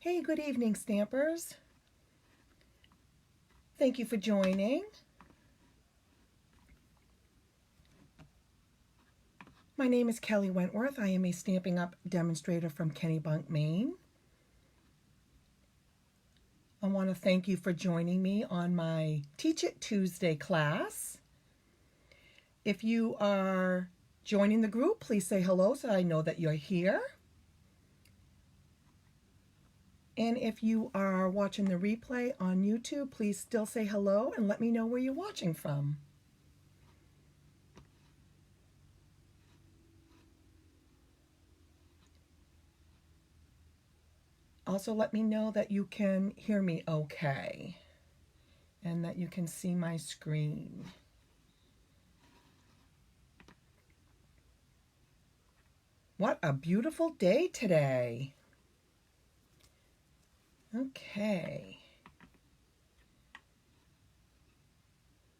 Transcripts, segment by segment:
Hey, good evening, Stampers. Thank you for joining. My name is Kelly Wentworth. I am a Stampin' Up! Demonstrator from Kennebunk, Maine. I want to thank you for joining me on my Teach It Tuesday class. If you are joining the group, please say hello so I know that you're here. And if you are watching the replay on YouTube, please still say hello and let me know where you're watching from. Also, let me know that you can hear me okay and that you can see my screen. What a beautiful day today. Okay.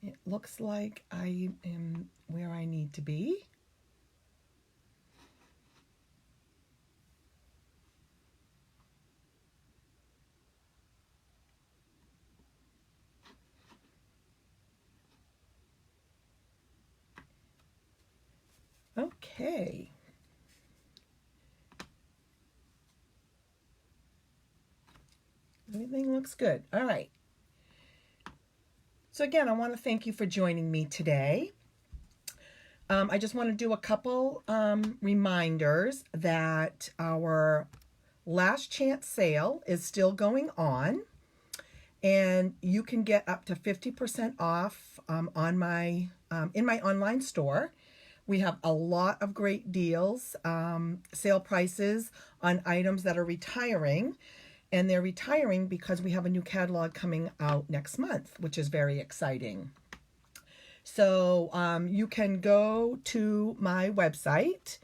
It looks like I am where I need to be. Okay. Everything looks good. All right. So again, I want to thank you for joining me today. I just want to do a couple reminders that our last chance sale is still going on, and you can get up to 50% off on my in my online store. We have a lot of great deals, sale prices on items that are retiring, and they're retiring because we have a new catalog coming out next month, which is very exciting. So you can go to my website,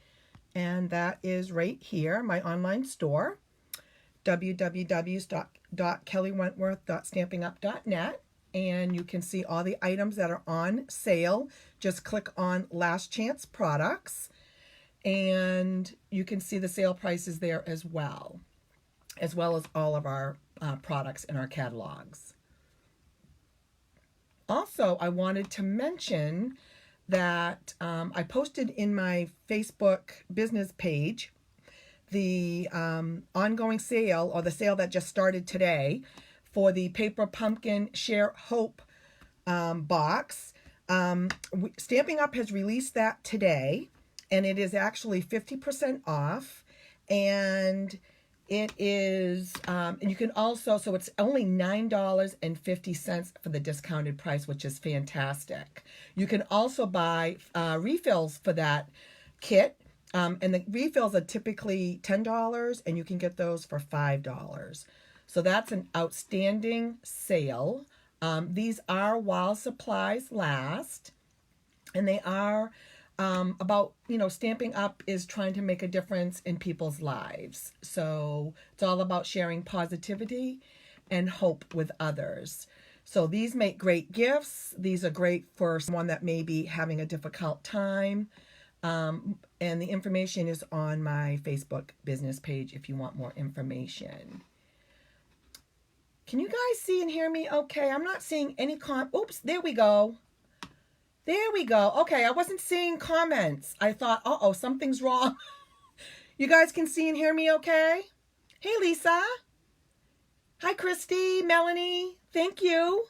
and that is right here, my online store, www.kellywentworth.stampingup.net, and you can see all the items that are on sale. Just click on Last Chance Products, and you can see the sale prices there as well as all of our products in our catalogs. Also, I wanted to mention that I posted in my Facebook business page the ongoing sale, or the sale that just started today, for the Paper Pumpkin Share Hope box. Stampin' Up! Has released that today, and it is actually 50% off, and it is, and you can also, so it's only $9.50 for the discounted price, which is fantastic. You can also buy refills for that kit, and the refills are typically $10, and you can get those for $5. So that's an outstanding sale. These are while supplies last, and they are about, Stampin' Up! Is trying to make a difference in people's lives. So it's all about sharing positivity and hope with others. So these make great gifts. These are great for someone that may be having a difficult time. And the information is on my Facebook business page if you want more information. Can you guys see and hear me okay? I'm not seeing any oops, there we go. There we go. Okay, I wasn't seeing comments. I thought, uh-oh, something's wrong. You guys can see and hear me okay? Hey, Lisa. Hi, Christy, Melanie. Thank you.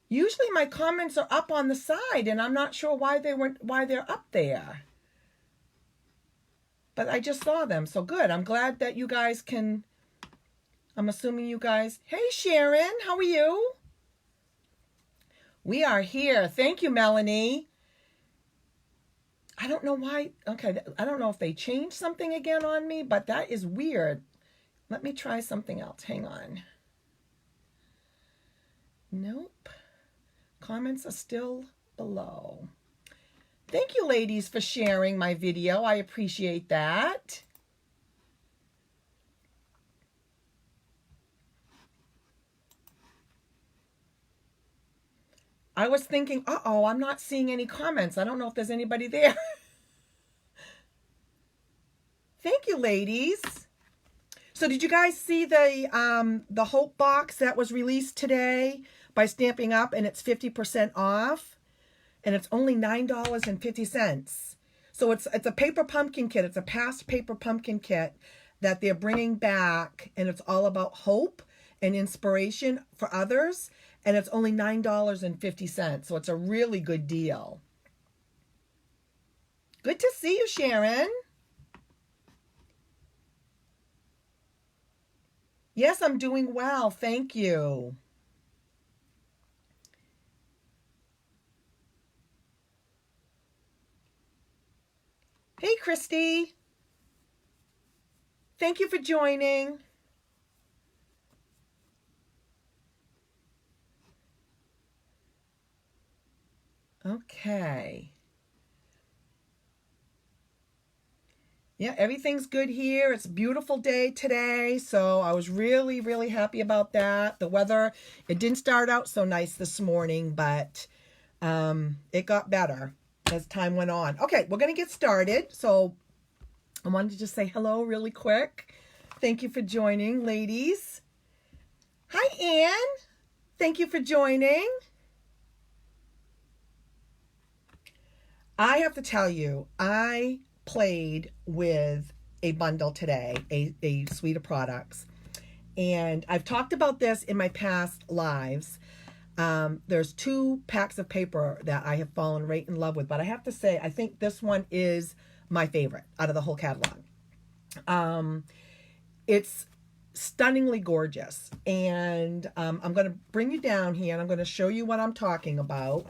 Usually my comments are up on the side, and I'm not sure why they're up there. But I just saw them, so good. I'm glad that you guys can, I'm assuming you guys, hey, Sharon, how are you? We are here. Thank you, Melanie. I don't know why. Okay, I don't know if they changed something again on me, but that is weird. Let me try something else. Hang on. Nope. Comments are still below. Thank you, ladies, for sharing my video. I appreciate that. I was thinking, uh-oh, I'm not seeing any comments. I don't know if there's anybody there. Thank you, ladies. So did you guys see the Hope box that was released today by Stamping Up, and it's 50% off, and it's only $9.50. So it's a paper pumpkin kit. It's a past paper pumpkin kit that they're bringing back, and it's all about hope and inspiration for others, and it's only $9.50. So it's a really good deal. Good to see you, Sharon. Yes, I'm doing well. Thank you. Hey, Christy. Thank you for joining. Okay. Yeah, everything's good here. It's a beautiful day today, so I was really, really happy about that. The weather, it didn't start out so nice this morning, but it got better as time went on. Okay, we're going to get started. So I wanted to just say hello really quick. Thank you for joining, ladies. Hi, Anne. Thank you for joining. I have to tell you, I played with a bundle today, a suite of products. And I've talked about this in my past lives. There's 2 packs of paper that I have fallen right in love with. But I have to say, I think this one is my favorite out of the whole catalog. It's stunningly gorgeous. And I'm going to bring you down here and I'm going to show you what I'm talking about.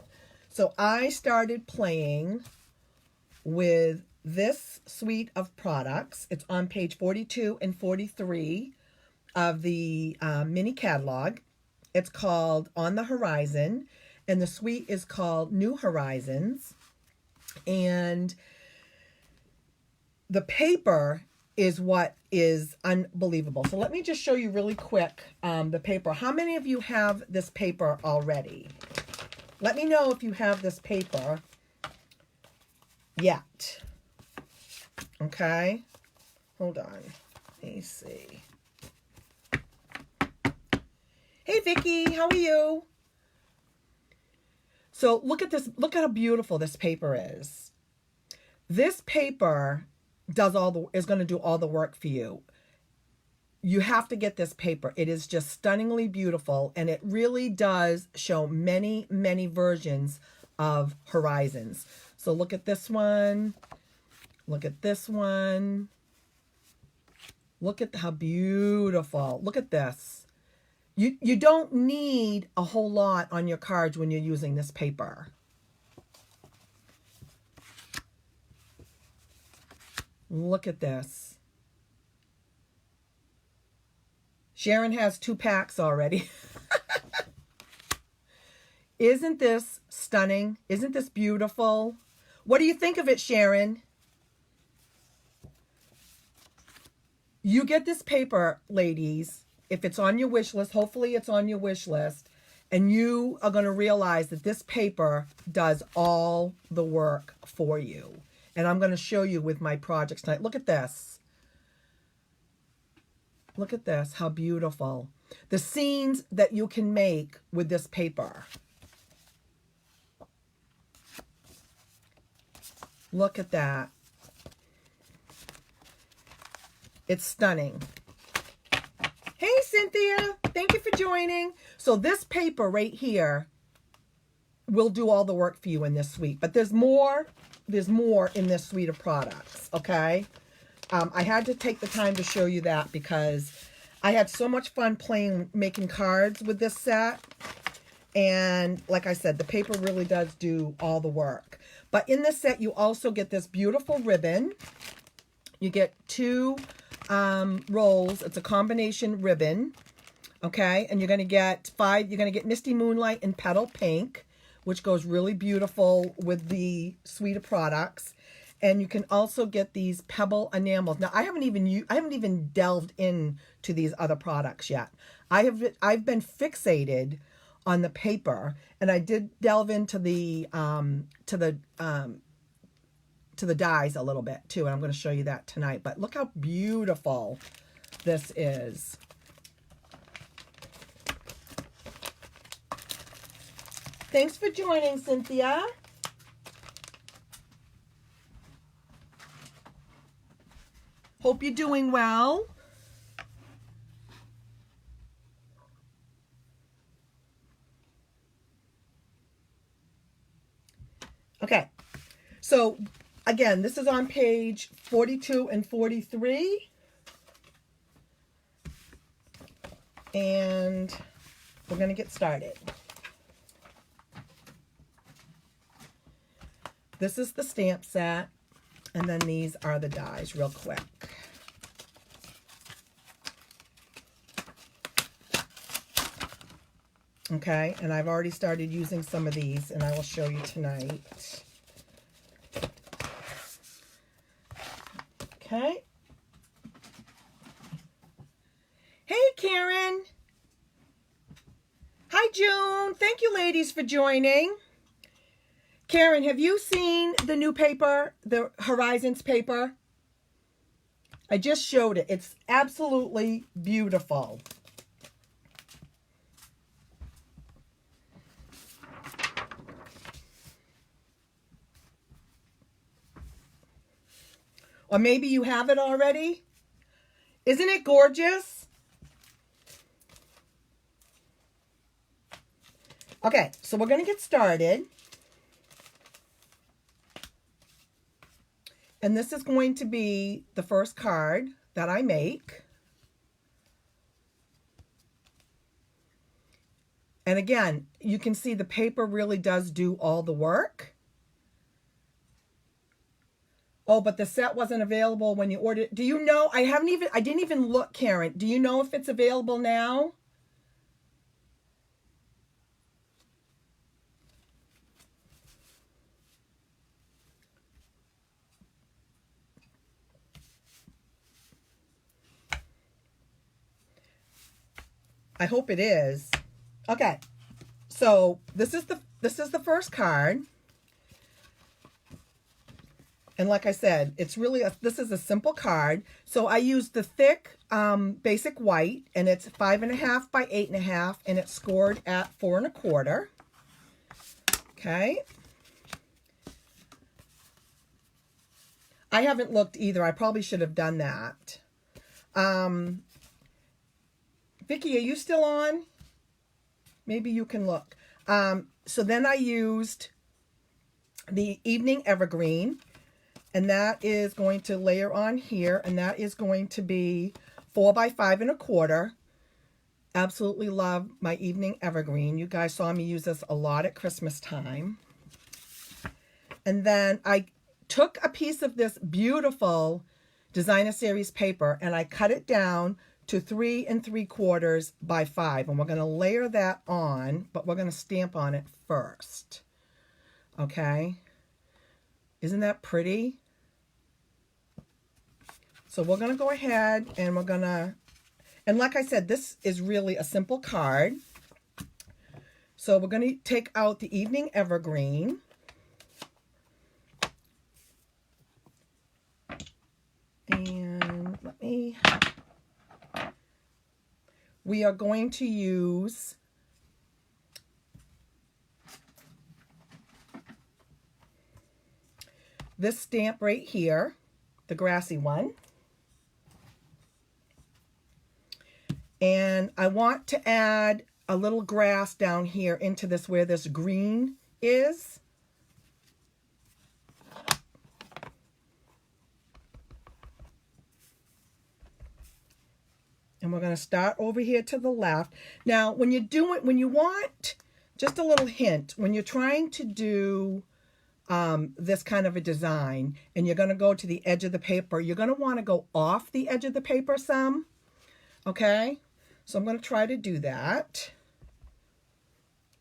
So I started playing with this suite of products. It's on page 42 and 43 of the mini catalog. It's called On the Horizon, and the suite is called New Horizons. And the paper is what is unbelievable. So let me just show you really quick the paper. How many of you have this paper already? Let me know if you have this paper yet. Okay, hold on. Let me see. Hey, Vicky, how are you? So look at this. Look at how beautiful this paper is. This paper is going to do all the work for you. You have to get this paper. It is just stunningly beautiful, and it really does show many, many versions of horizons. So look at this one. Look at this one. Look at how beautiful. Look at this. You don't need a whole lot on your cards when you're using this paper. Look at this. Sharon has 2 packs already. Isn't this stunning? Isn't this beautiful? What do you think of it, Sharon? You get this paper, ladies, if it's on your wish list. Hopefully it's on your wish list, and you are going to realize that this paper does all the work for you. And I'm going to show you with my projects tonight. Look at this. Look at this, how beautiful. The scenes that you can make with this paper. Look at that. It's stunning. Hey, Cynthia, thank you for joining. So this paper right here will do all the work for you in this suite. But there's more in this suite of products, okay? I had to take the time to show you that because I had so much fun making cards with this set. And like I said, the paper really does do all the work. But in this set, you also get this beautiful ribbon. You get 2 rolls. It's a combination ribbon, okay? And you're going to get 5. You're going to get Misty Moonlight and Petal Pink, which goes really beautiful with the suite of products. And you can also get these pebble enamels. Now, I haven't even delved into these other products yet. I've been fixated on the paper, and I did delve into the to the dies a little bit too, and I'm going to show you that tonight. But look how beautiful this is. Thanks for joining, Cynthia. Hope you're doing well. Okay, so again, this is on page 42 and 43. And we're going to get started. This is the stamp set, and then these are the dies real quick. Okay, and I've already started using some of these, and I will show you tonight. Okay. Hey, Karen. Hi, June. Thank you, ladies, for joining. Karen, have you seen the new paper, the Horizons paper? I just showed it. It's absolutely beautiful. Or maybe you have it already. Isn't it gorgeous? Okay, so we're going to get started. And this is going to be the first card that I make. And again, you can see the paper really does do all the work. Oh, but the set wasn't available when you ordered. Do you know? I didn't even look, Karen. Do you know if it's available now? I hope it is. Okay. So this is the first card. And like I said, it's really this is a simple card. So I used the thick basic white, and it's 5.5 by 8.5, and it's scored at 4 1/4. Okay. I haven't looked either. I probably should have done that. Vicki, are you still on? Maybe you can look. So then I used the Evening Evergreen. And that is going to layer on here, and that is going to be 4 by 5 1/4. Absolutely love my Evening Evergreen. You guys saw me use this a lot at Christmas time. And then I took a piece of this beautiful Designer Series paper, and I cut it down to 3 3/4 by 5. And we're going to layer that on, but we're going to stamp on it first. Okay? Isn't that pretty? So we're going to go ahead and we're going to, and like I said, this is really a simple card. So we're going to take out the Evening Evergreen. And we are going to use this stamp right here, the grassy one. And I want to add a little grass down here into this where this green is. And we're going to start over here to the left. Now, when you want, just a little hint, when you're trying to do this kind of a design and you're going to go to the edge of the paper, you're going to want to go off the edge of the paper some. Okay? So I'm going to try to do that.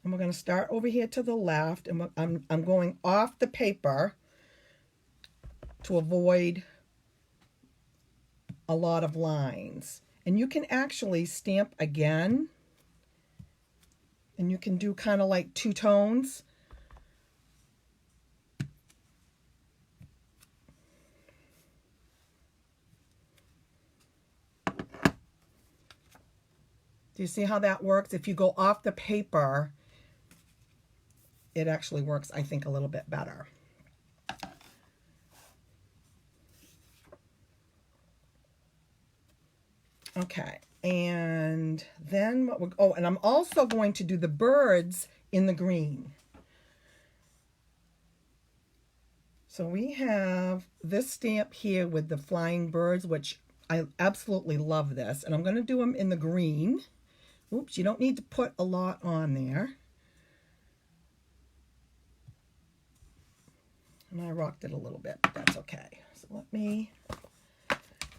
And we're going to start over here to the left, and I'm going off the paper to avoid a lot of lines. And you can actually stamp again, and you can do kind of like two tones. Do you see how that works? If you go off the paper, it actually works, I think, a little bit better. Okay, and then what we're, oh, and I'm also going to do the birds in the green. So we have this stamp here with the flying birds, which I absolutely love this. And I'm going to do them in the green. Oops, you don't need to put a lot on there. And I rocked it a little bit, but that's okay. So let me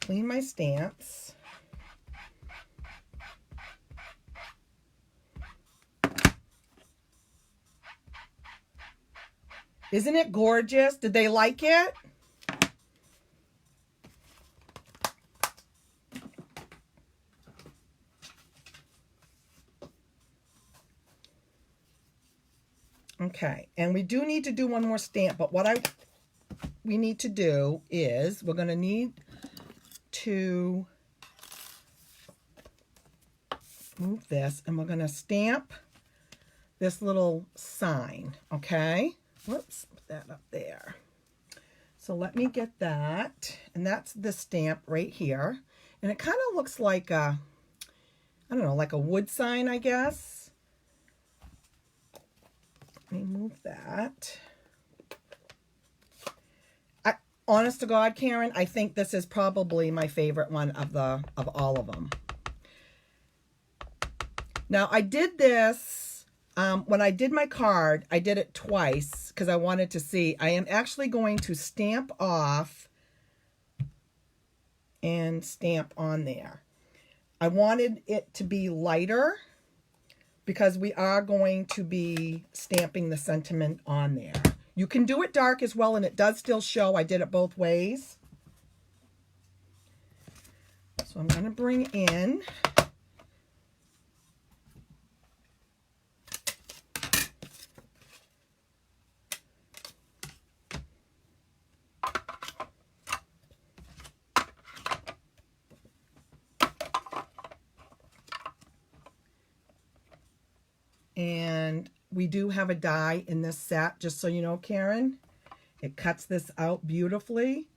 clean my stamps. Isn't it gorgeous? Did they like it? Okay, and we do need to do one more stamp, but what we need to do is we're going to need to move this, and we're going to stamp this little sign, okay? Whoops, put that up there. So let me get that, and that's the stamp right here. And it kind of looks like a, I don't know, like a wood sign, I guess. Let me move that. Honest to God, Karen, I think this is probably my favorite one of all of them. Now, I did this, when I did my card, I did it twice because I wanted to see. I am actually going to stamp off and stamp on there. I wanted it to be lighter because we are going to be stamping the sentiment on there. You can do it dark as well, and it does still show. I did it both ways. So I'm going to bring in and we do have a die in this set, just so you know, Karen. It cuts this out beautifully.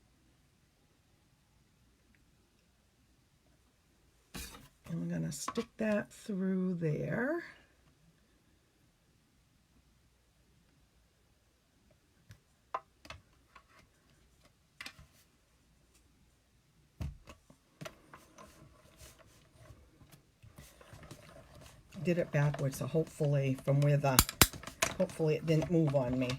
And I'm going to stick that through there. Did it backwards, so hopefully from where the, hopefully it didn't move on me.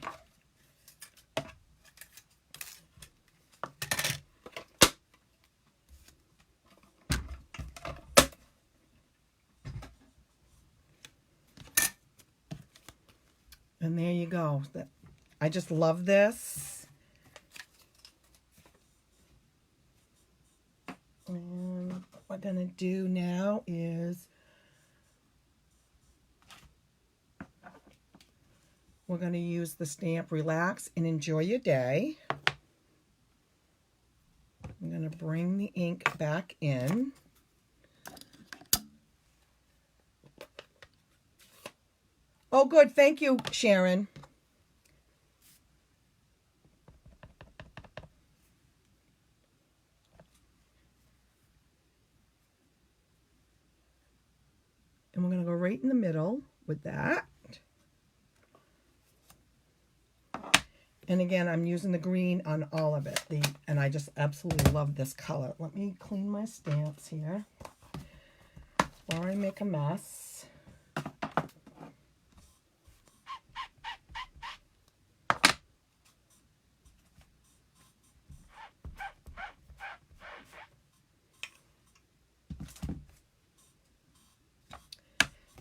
And there you go. I just love this. And what I'm going to do now is we're going to use the stamp Relax and Enjoy Your Day. I'm going to bring the ink back in. Oh, good. Thank you, Sharon. And we're going to go right in the middle with that. And again, I'm using the green on all of it. And I just absolutely love this color. Let me clean my stamps here before I make a mess.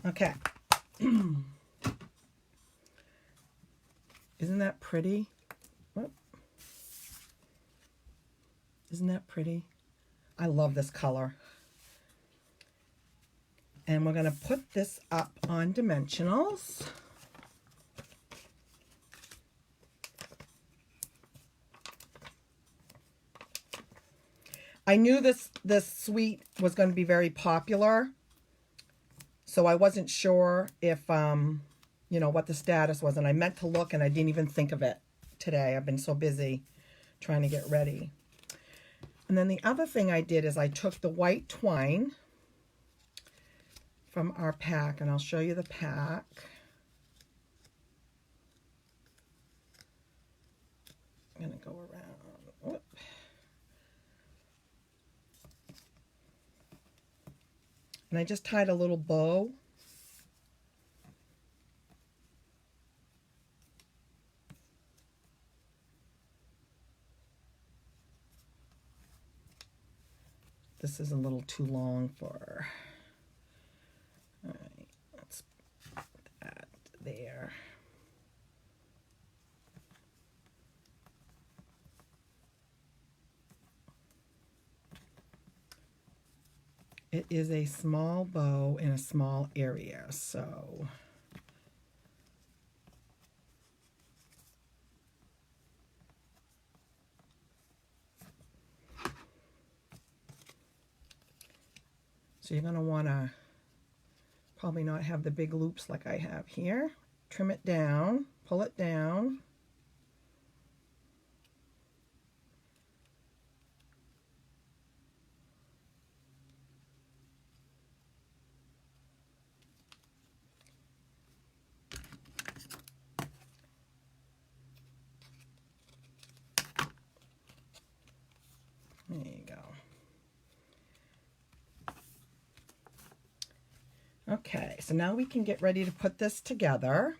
Okay. Isn't that pretty? What? Isn't that pretty? I love this color. And we're going to put this up on dimensionals. I knew this suite was going to be very popular. So I wasn't sure if, you know, what the status was. And I meant to look and I didn't even think of it today. I've been so busy trying to get ready. And then the other thing I did is I took the white twine from our pack, and I'll show you the pack. I'm going to go around. Whoop. And I just tied a little bow. This is a little too long for, all right, let's put that there. It is a small bow in a small area, so you're going to want to probably not have the big loops like I have here. Trim it down, pull it down. There you go. Okay, so now we can get ready to put this together.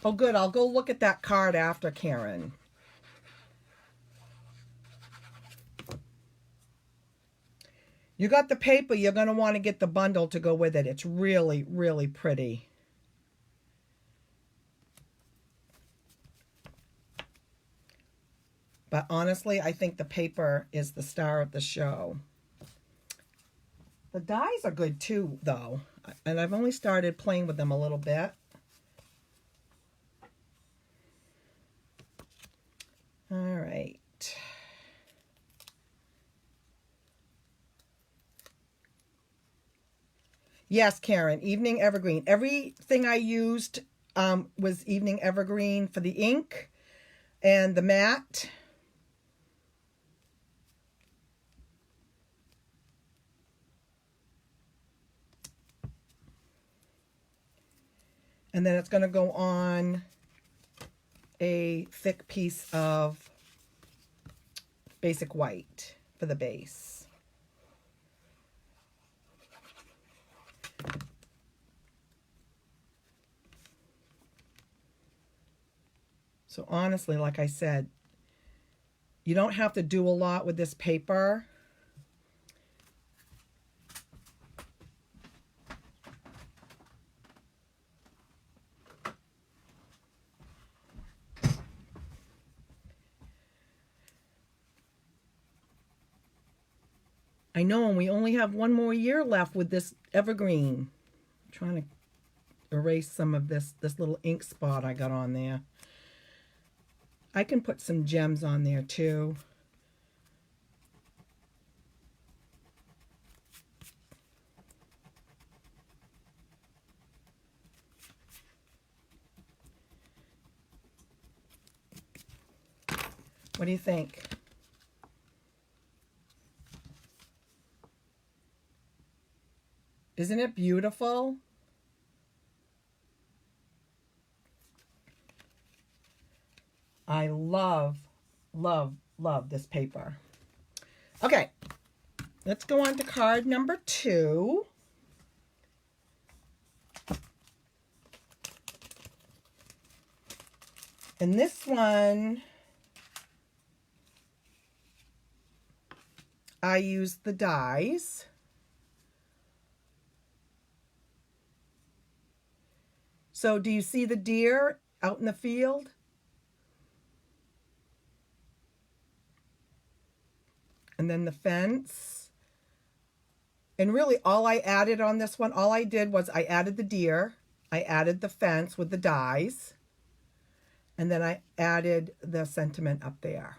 Oh, good. I'll go look at that card after, Karen. You got the paper. You're going to want to get the bundle to go with it. It's really, really pretty. But honestly, I think the paper is the star of the show. The dies are good too, though. And I've only started playing with them a little bit. All right. Yes, Karen, Evening Evergreen. Everything I used was Evening Evergreen for the ink and the matte. And then it's going to go on a thick piece of basic white for the base. So honestly, like I said, you don't have to do a lot with this paper. I know, and we only have one more year left with this evergreen. I'm trying to erase some of this little ink spot I got on there. I can put some gems on there too. What do you think? Isn't it beautiful? I love, love, love this paper. Okay, let's go on to card number 2. And this one, I use the dies. So do you see the deer out in the field? And then the fence. And really all I added on this one, all I did was I added the deer, I added the fence with the dies, and then I added the sentiment up there.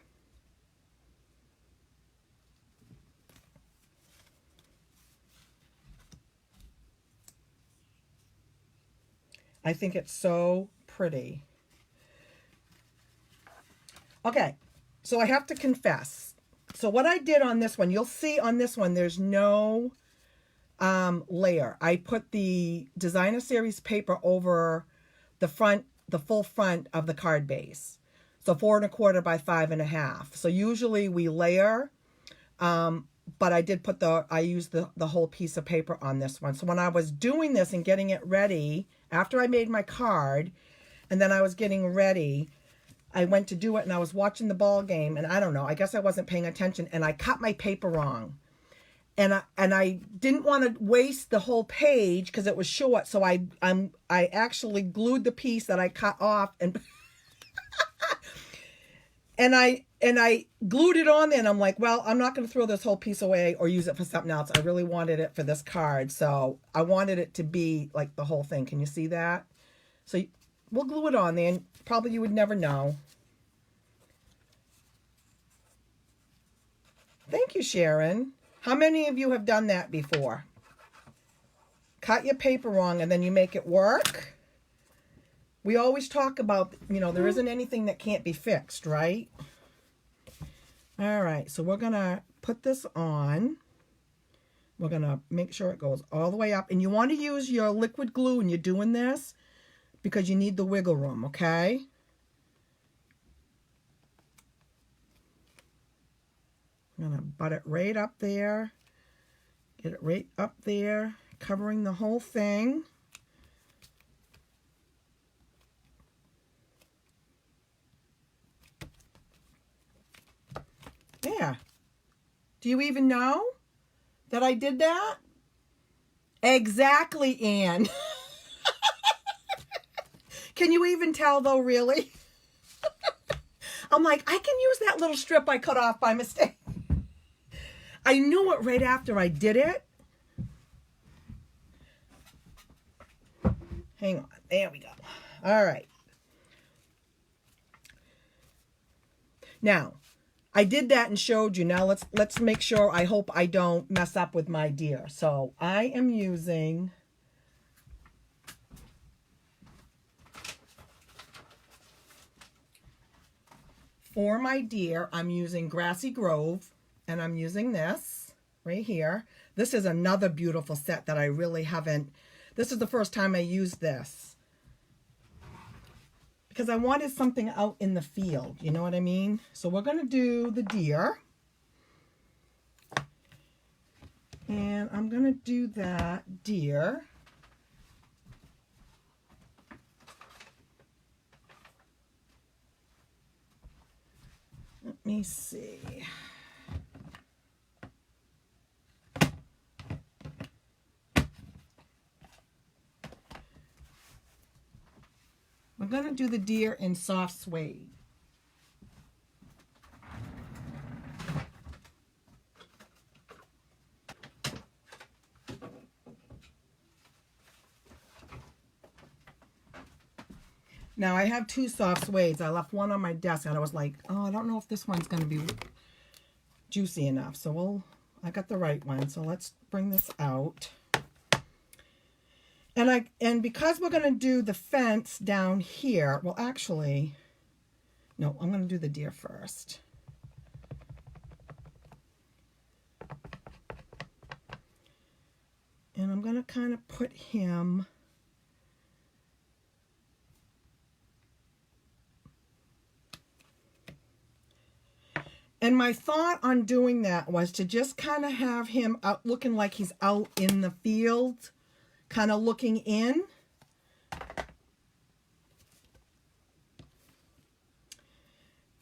I think it's so pretty. Okay, so I have to confess. So what I did on this one, you'll see on this one, there's no layer. I put the designer series paper over the front, the full front of the card base. So 4 1/4 by 5 1/2. So usually we layer, but I did put I used the whole piece of paper on this one. So when I was doing this and getting it ready, after I made my card, and then I was getting ready, I went to do it and I was watching the ball game, and I don't know, I guess I wasn't paying attention, and I cut my paper wrong. And I didn't want to waste the whole page because it was short, so I actually glued the piece that I cut off and and I glued it on there, and I'm like, well, I'm not going to throw this whole piece away or use it for something else. I really wanted it for this card, so I wanted it to be like the whole thing. Can you see that? So we'll glue it on there, and probably you would never know. Thank you, Sharon. How many of you have done that before? Cut your paper wrong and then you make it work? We always talk about, you know, there isn't anything that can't be fixed, right? All right, so we're going to put this on. We're going to make sure it goes all the way up. And you want to use your liquid glue when you're doing this because you need the wiggle room, okay? I'm going to butt it right up there. Get it right up there, covering the whole thing. There. Do you even know that I did that? Exactly, Anne. Can you even tell though, really? I'm like, I can use that little strip I cut off by mistake. I knew it right after I did it. Hang on. There we go. All right. Now, I did that and showed you. Now let's make sure. I hope I don't mess up with my deer. So I am using for my deer, I'm using Grassy Grove. And I'm using this right here. This is another beautiful set that I really haven't, this is the first time I used this. Because I wanted something out in the field, you know what I mean? So we're going to do the deer. And I'm going to do that deer. Let me see. I'm going to do the deer in soft suede. Now I have 2 soft suedes. I left one on my desk and I was like, oh, I don't know if this one's going to be juicy enough. So I got the right one. So let's bring this out. And because we're going to do the fence down here, well, actually, no, I'm going to do the deer first. And I'm going to kind of put him and my thought on doing that was to just kind of have him out looking like he's out in the field, kind of looking in.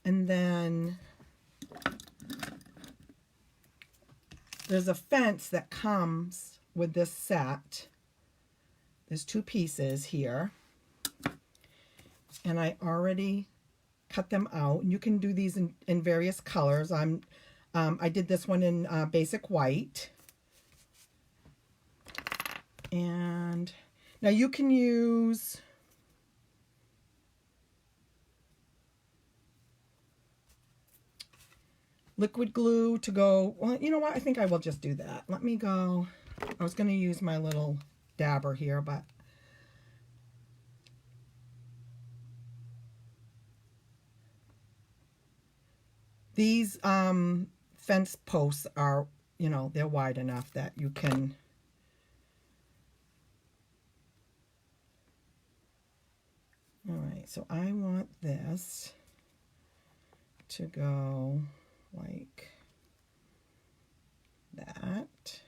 And then there's a fence that comes with this set. There's 2 pieces here. And I already cut them out. You can do these in various colors. I did this one in basic white. And now you can use liquid glue to go, well, you know what? I think I will just do that. Let me go. I was going to use my little dabber here, but these fence posts are, you know, they're wide enough that you can. All right, so I want this to go like that.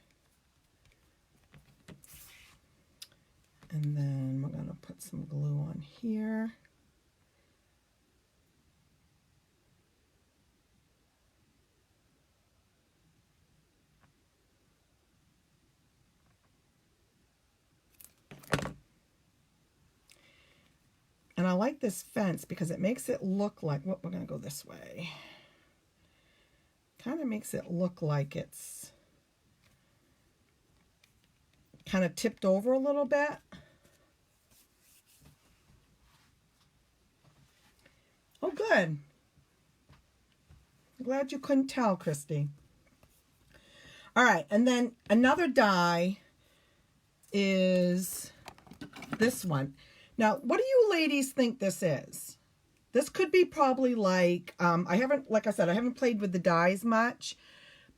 And then we're going to put some glue on here. And I like this fence because it makes it look like, well, we're going to go this way. Kind of makes it look like it's kind of tipped over a little bit. Oh, good. Glad you couldn't tell, Christy. All right, and then another die is this one. Now, what do you ladies think this is? This could be probably like, like I said, I haven't played with the dies much,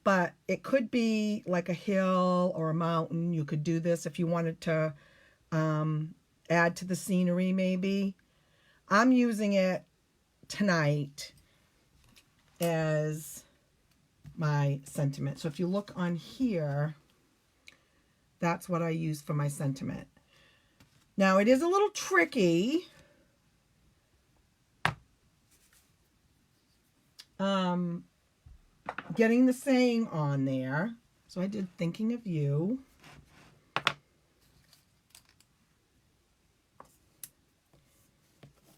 but it could be like a hill or a mountain. You could do this if you wanted to add to the scenery maybe. I'm using it tonight as my sentiment. So if you look on here, that's what I use for my sentiment. Now it is a little tricky. Getting the saying on there. So I did thinking of you.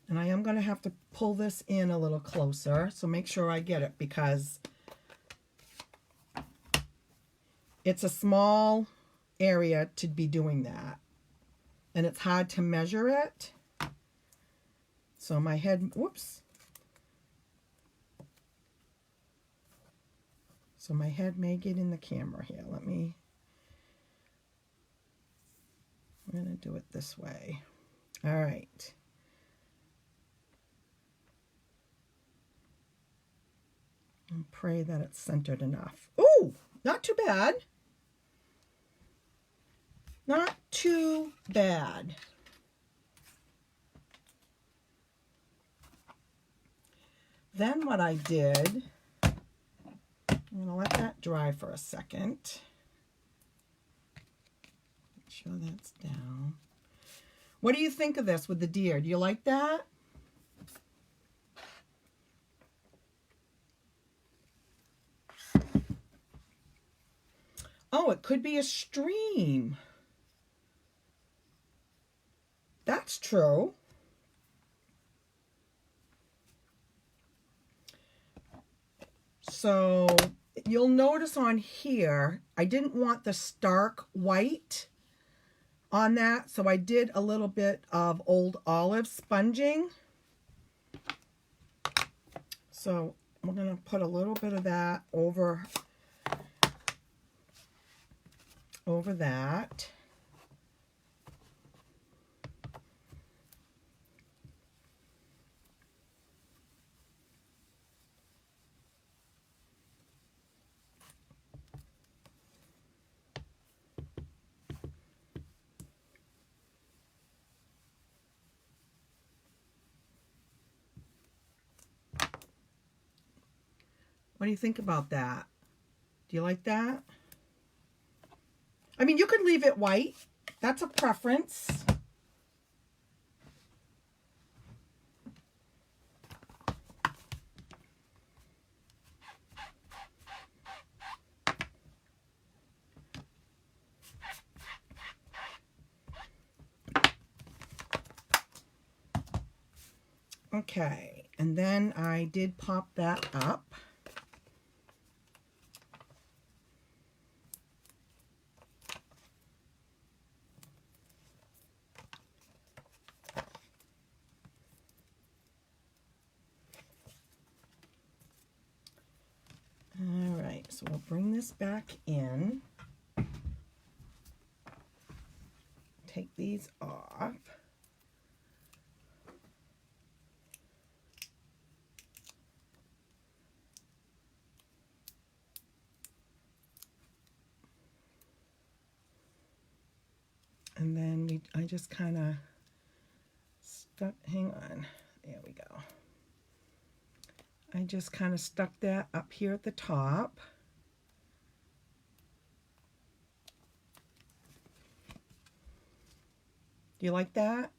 And I am going to have to pull this in a little closer. So make sure I get it because it's a small area to be doing that. And it's hard to measure it. So my head, whoops. So my head may get in the camera here. I'm going to do it this way. All right. And pray that it's centered enough. Ooh, not too bad. Not too bad. Then what I did, I'm going to let that dry for a second. Make sure that's down. What do you think of this with the deer? Do you like that? Oh, it could be a stream. That's true. So you'll notice on here, I didn't want the stark white on that, so I did a little bit of Old Olive sponging. So I'm going to put a little bit of that over that. What do you think about that? Do you like that? I mean, you could leave it white. That's a preference. Okay, and then I did pop that up. All right, so we'll bring this back in. Take these off. I just kind of stuck, hang on, there we go. I just kind of stuck that up here at the top. Do you like that?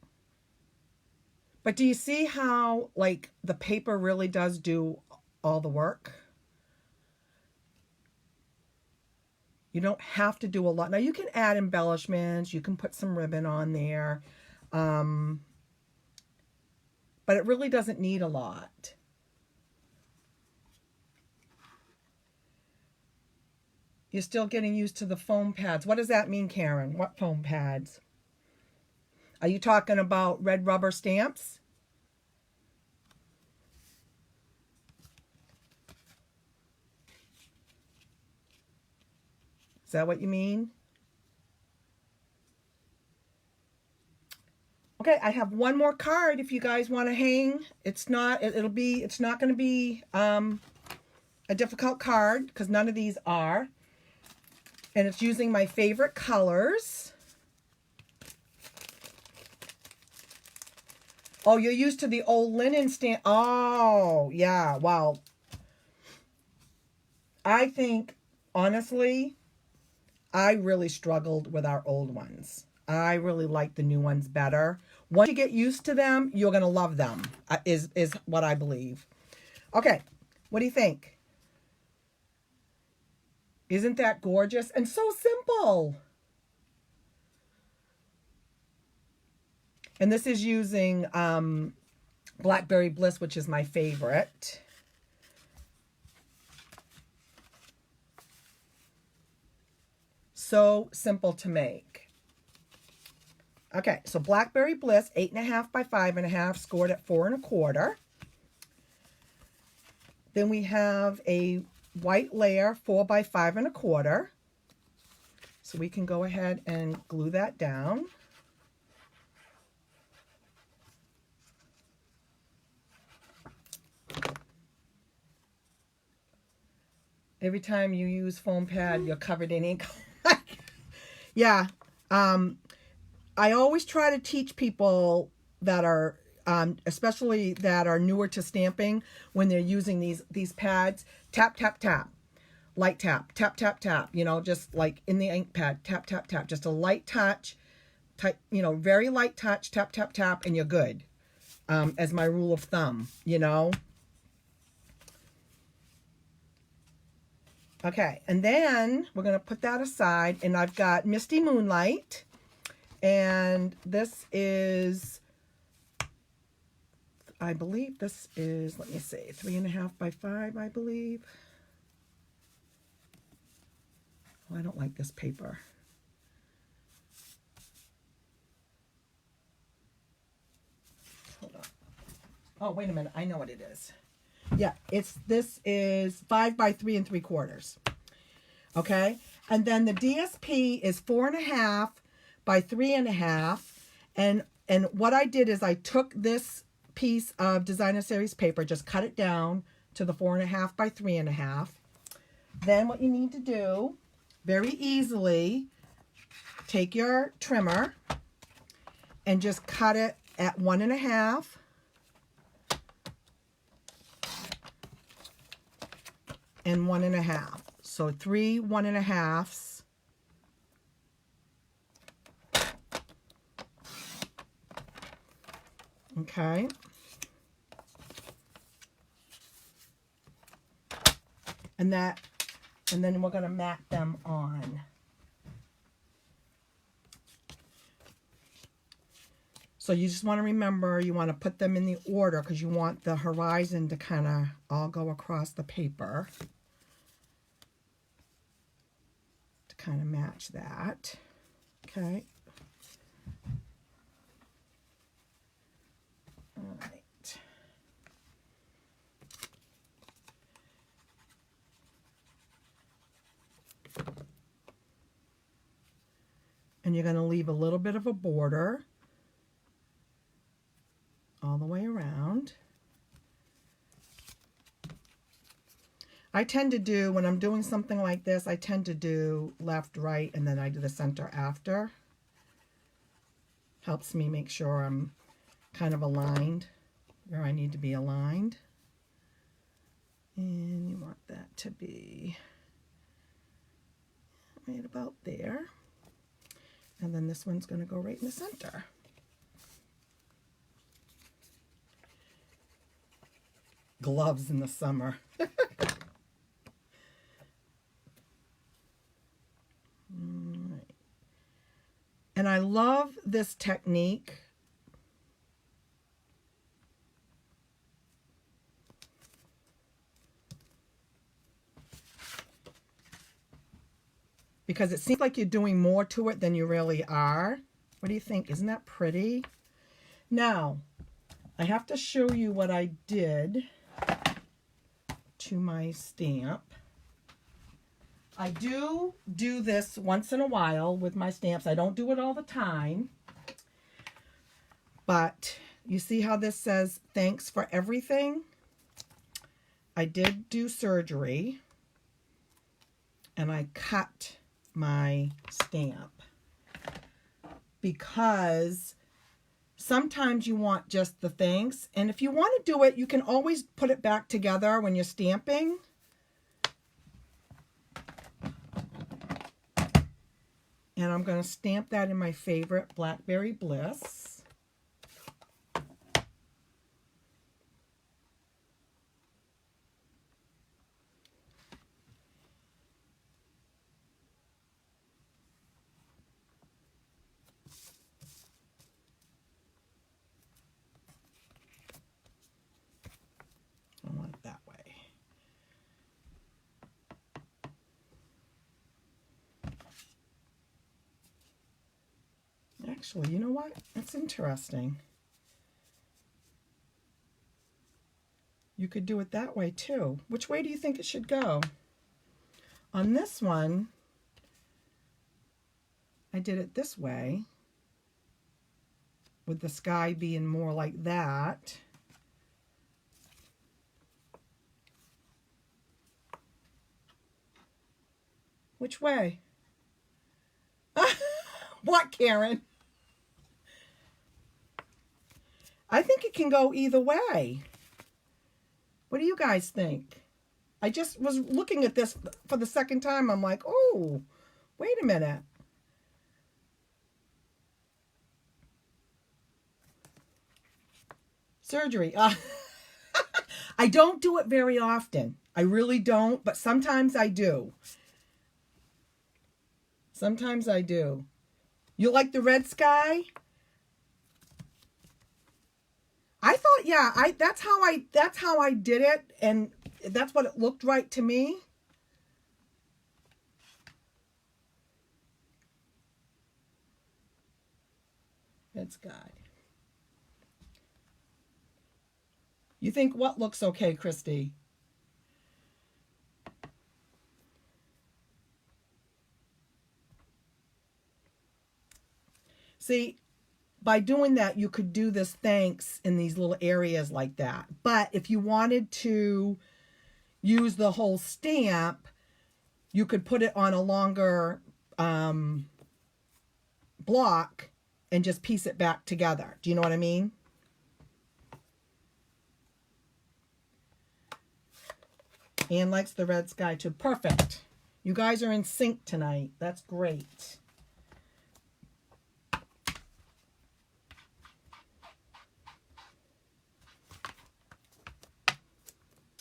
But do you see how, like, the paper really does do all the work? You don't have to do a lot. Now, you can add embellishments. You can put some ribbon on there. But it really doesn't need a lot. You're still getting used to the foam pads. What does that mean, Karen? What foam pads? Are you talking about red rubber stamps? Is that what you mean? Okay, I have one more card if you guys want to hang. It's not going to be a difficult card because none of these are. And it's using my favorite colors. Oh, you're used to the old linen stamp. Oh, yeah. Well, I think, honestly, I really struggled with our old ones. I really like the new ones better. Once you get used to them, you're going to love them, is what I believe. Okay, what do you think? Isn't that gorgeous and so simple? And this is using Blackberry Bliss, which is my favorite. So simple to make. Okay, so Blackberry Bliss, 8.5 by 5.5, scored at 4 1/4. Then we have a white layer, 4 by 5 1/4. So we can go ahead and glue that down. Every time you use foam pad, you're covered in ink. Yeah. I always try to teach people that are, especially that are newer to stamping, when they're using these pads, tap, tap, tap. Light tap, tap, tap, tap. You know, just like in the ink pad, tap, tap, tap. Just a light touch, you know, very light touch, tap, tap, tap, and you're good. As my rule of thumb, you know. Okay, and then we're going to put that aside, and I've got Misty Moonlight, and this is, I believe this is, let me see, 3.5 by 5, I believe. Oh, I don't like this paper. Hold on. Oh, wait a minute, I know what it is. Yeah, this is 5 by 3 3/4. Okay, and then the DSP is 4.5 by 3.5, and what I did is I took this piece of Designer Series paper, just cut it down to the 4.5 by 3.5. Then what you need to do, very easily, take your trimmer and just cut it at 1.5. And 1.5. So 3 1.5s. Okay. And then we're going to mat them on. So you just want to remember, you want to put them in the order because you want the horizon to kind of all go across the paper to kind of match that. Okay. All right. And you're going to leave a little bit of a border all the way around. I tend to do, when I'm doing something like this, I tend to do left, right, and then I do the center after. Helps me make sure I'm kind of aligned where I need to be aligned. And you want that to be right about there. And then this one's going to go right in the center. Gloves in the summer. And I love this technique because it seems like you're doing more to it than you really are. What do you think? Isn't that pretty? Now, I have to show you what I did to my stamp. I do this once in a while with my stamps. I don't do it all the time. But you see how this says, thanks for everything? I did do surgery. And I cut my stamp. Because sometimes you want just the thanks. And if you want to do it, you can always put it back together when you're stamping. And I'm going to stamp that in my favorite Blackberry Bliss. I want it that way. Actually, you know what? That's interesting. You could do it that way too. Which way do you think it should go? On this one, I did it this way, with the sky being more like that. Which way? What, Karen? I think it can go either way. What do you guys think? I just was looking at this for the second time. I'm like, oh, wait a minute. Surgery. I don't do it very often. I really don't, but sometimes I do. Sometimes I do. You like the red sky? I thought, yeah, that's how I did it, and that's what it looked right to me. Red sky. You think what looks okay, Christy? See, by doing that, you could do this thanks in these little areas like that. But if you wanted to use the whole stamp, you could put it on a longer block and just piece it back together. Do you know what I mean? Anne likes the red sky too. Perfect. You guys are in sync tonight. That's great.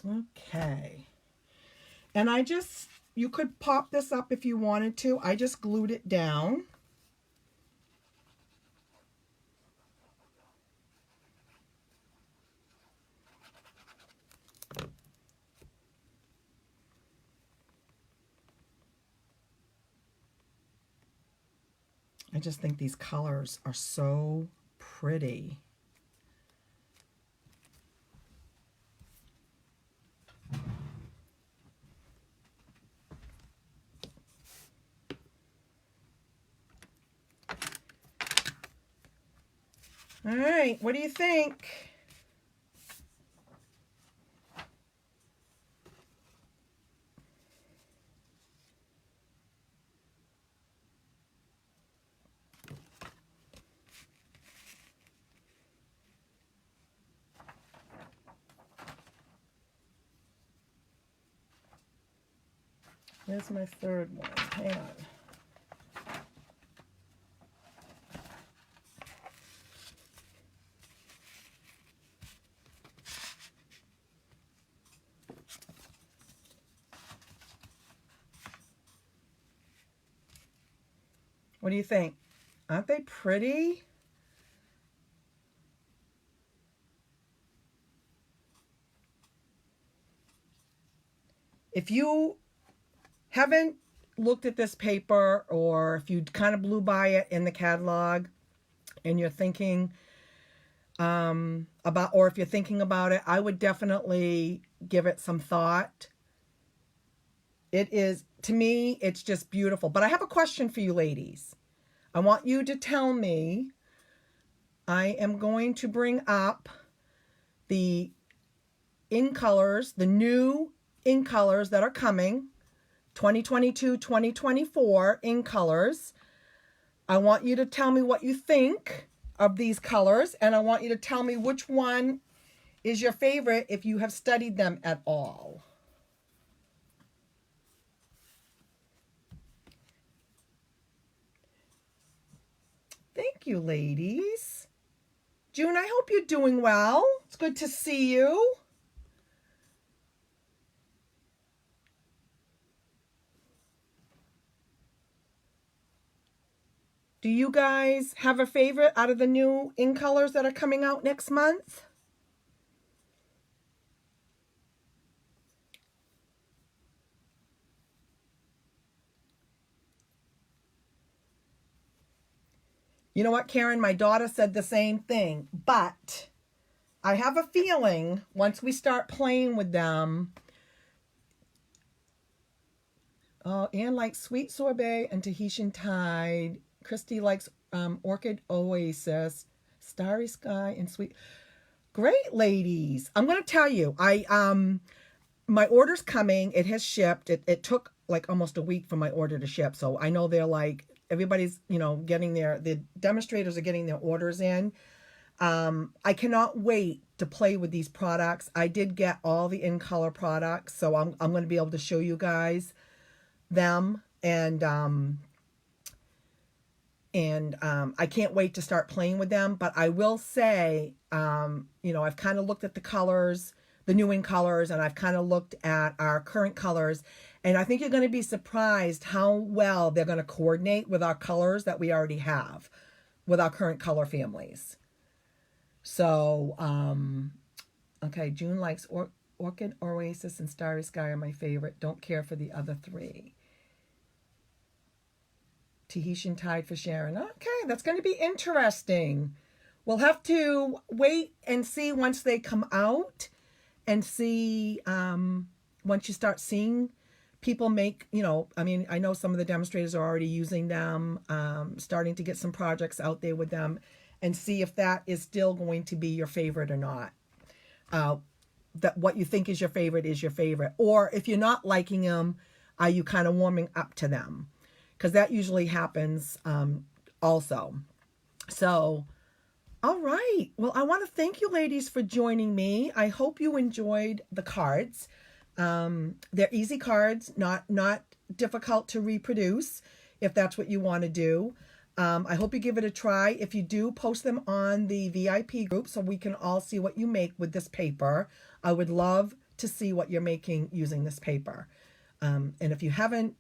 Okay. And you could pop this up if you wanted to. I just glued it down. I just think these colors are so pretty. All right, what do you think? Where's my third one? Hang on. What do you think? Aren't they pretty? If you haven't looked at this paper, or if you kind of blew by it in the catalog and you're thinking about, or if you're thinking about it, I would definitely give it some thought. It is, to me, it's just beautiful. But I have a question for you ladies. I want you to tell me, I am going to bring up the in colors, the new in colors that are coming, 2022, 2024 in colors. I want you to tell me what you think of these colors, and I want you to tell me which one is your favorite if you have studied them at all. Thank you, ladies. June, I hope you're doing well. It's good to see you. Do you guys have a favorite out of the new in colors that are coming out next month? You know what, Karen? My daughter said the same thing, but I have a feeling once we start playing with them. Oh, Anne likes Sweet Sorbet and Tahitian Tide. Christy likes Orchid Oasis, Starry Sky, and Sweet. Great, ladies. I'm going to tell you, my order's coming. It has shipped. It took like almost a week for my order to ship. So I know they're like, everybody's, getting the demonstrators are getting their orders in. I cannot wait to play with these products. I did get all the in color products, so I'm going to be able to show you guys them, and I can't wait to start playing with them. But I will say, I've kind of looked at the colors, the new in colors, and I've kind of looked at our current colors, and I think you're going to be surprised how well they're going to coordinate with our colors that we already have with our current color families. So, okay, June likes Orchid Oasis and Starry Sky are my favorite. Don't care for the other three. Tahitian Tide for Sharon. Okay, that's going to be interesting. We'll have to wait and see once they come out, and see once you start seeing people make, I know some of the demonstrators are already using them, starting to get some projects out there with them, and see if that is still going to be your favorite or not. That what you think is your favorite. Or if you're not liking them, are you kind of warming up to them? Because that usually happens also. So, all right. Well, I want to thank you ladies for joining me. I hope you enjoyed the cards. They're easy cards, not difficult to reproduce if that's what you want to do. I hope you give it a try. If you do, post them on the VIP group so we can all see what you make with this paper. I would love to see what you're making using this paper. And if you haven't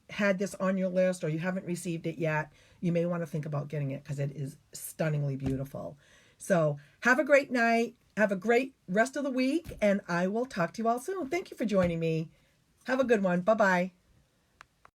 had this on your list or you haven't received it yet, you may want to think about getting it because it is stunningly beautiful. So have a great night. Have a great rest of the week, and I will talk to you all soon. Thank you for joining me. Have a good one. Bye-bye.